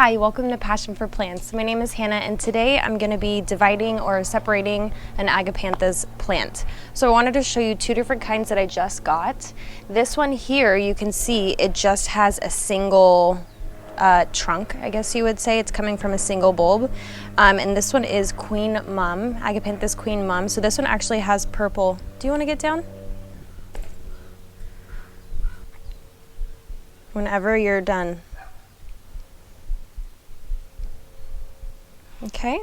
Hi, welcome to Passion for Plants. My name is Hannah and today I'm going to be dividing or separating an Agapanthus plant. So I wanted to show you two different kinds that I just got. This one here, you can see it just has a single trunk, I guess you would say. It's coming from a single bulb. And this one is Queen Mum, Agapanthus Queen Mum. So this one actually has purple. Do you want to get down? Whenever you're done. Okay.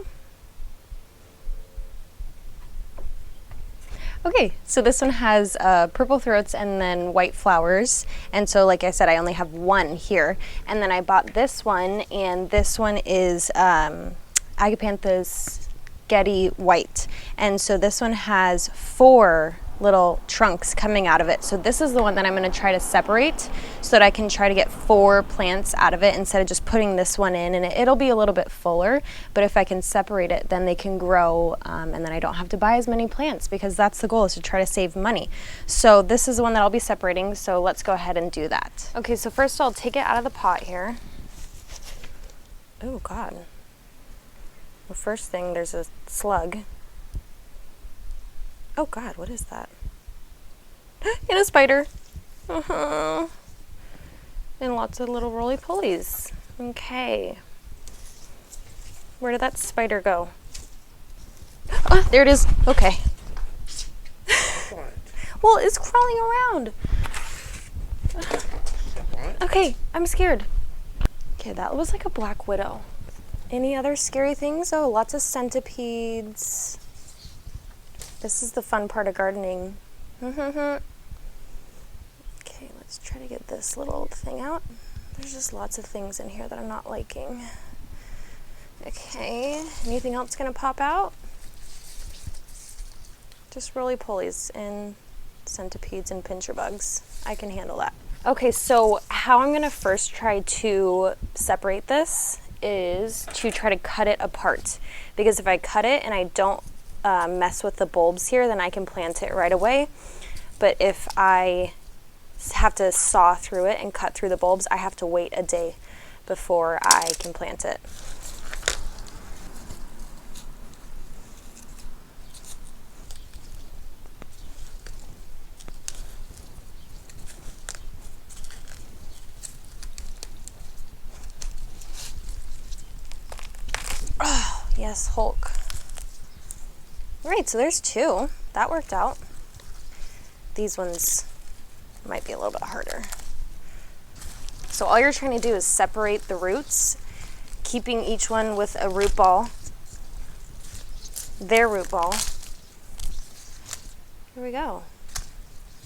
Okay, so this one has purple throats and then white flowers. And so like I said, I only have one here. And then I bought this one, and this one is Agapanthus Getty White. And so this one has 4 little trunks coming out of it. So this is the one that I'm going to try to separate so that I can try to get 4 plants out of it instead of just putting this one in, and it'll be a little bit fuller, but if I can separate it, then they can grow, and then I don't have to buy as many plants, because that's the goal, is to try to save money. So this is the one that I'll be separating, so let's go ahead and do that. Okay, so first I'll take it out of the pot here. Oh God. The first thing, there's a slug. Oh God, what is that? And a spider. And lots of little roly-polies. Okay. Where did that spider go? Oh, there it is. Okay. What? Well, it's crawling around. What? Okay, I'm scared. Okay, that was like a black widow. Any other scary things? Oh, lots of centipedes. This is the fun part of gardening. Okay, let's try to get this little thing out. There's just lots of things in here that I'm not liking. Okay, anything else gonna pop out? Just roly-polies and centipedes and pincher bugs. I can handle that. Okay, so how I'm gonna first try to separate this is to try to cut it apart. Because if I cut it and I don't mess with the bulbs here, then I can plant it right away. But if I have to saw through it and cut through the bulbs, I have to wait a day before I can plant it. Oh, yes, Hulk. All right, so there's 2. That worked out. These ones might be a little bit harder. So all you're trying to do is separate the roots, keeping each one with a root ball, their root ball. Here we go.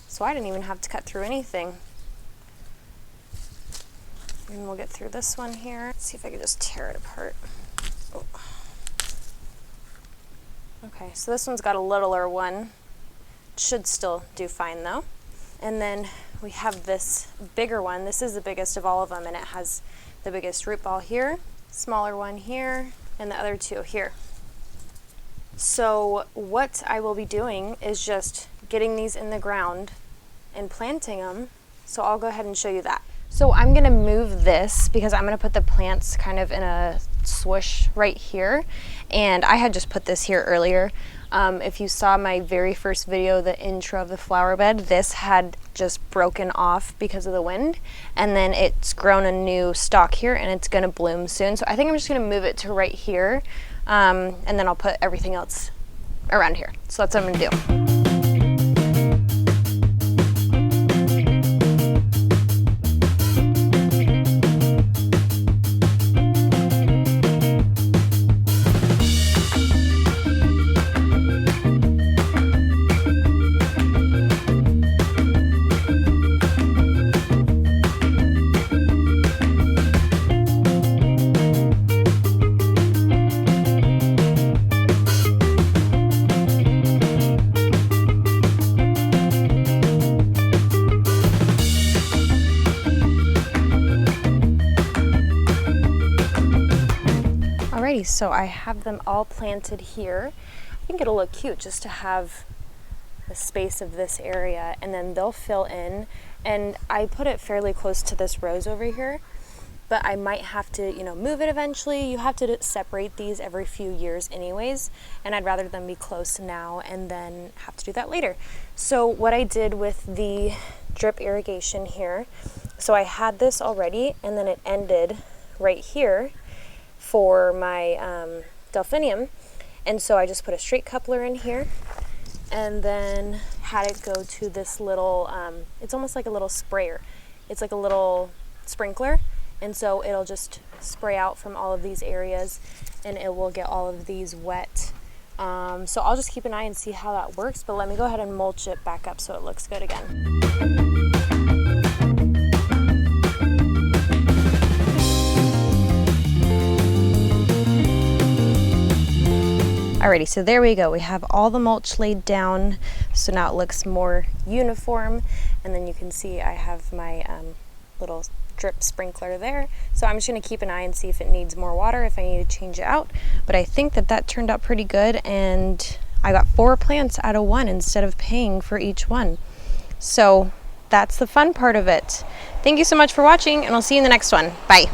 So I didn't even have to cut through anything. And we'll get through this one here. Let's see if I can just tear it apart. Oh. Okay, so this one's got a littler one. Should still do fine though. And then we have this bigger one. This is the biggest of all of them, and it has the biggest root ball here, smaller one here, and the other 2 here. So what I will be doing is just getting these in the ground and planting them. So I'll go ahead and show you that. So I'm gonna move this because I'm gonna put the plants kind of in a swoosh right here. And I had just put this here earlier. If you saw my very first video, the intro of the flower bed, this had just broken off because of the wind, and then it's grown a new stalk here, and it's gonna bloom soon. So I think I'm just gonna move it to right here, and then I'll put everything else around here. So that's what I'm gonna do. Alrighty, so I have them all planted here. I think it'll look cute just to have the space of this area, and then they'll fill in. And I put it fairly close to this rose over here. but I might have to, move it eventually. You have to separate these every few years anyways, and I'd rather them be close now and then have to do that later. So what I did with the drip irrigation here, so I had this already and then it ended right here for my delphinium, and so I just put a straight coupler in here and then had it go to this little, it's almost like a little sprayer. It's like a little sprinkler, and so it'll just spray out from all of these areas and it will get all of these wet. So I'll just keep an eye and see how that works, but let me go ahead and mulch it back up so it looks good again. Alrighty, so there we go. We have all the mulch laid down, so now it looks more uniform, and then you can see I have my little drip sprinkler there. So I'm just going to keep an eye and see if it needs more water, if I need to change it out. But I think that turned out pretty good, and I got 4 plants out of 1 instead of paying for each one. So that's the fun part of it. Thank you so much for watching, and I'll see you in the next one. Bye.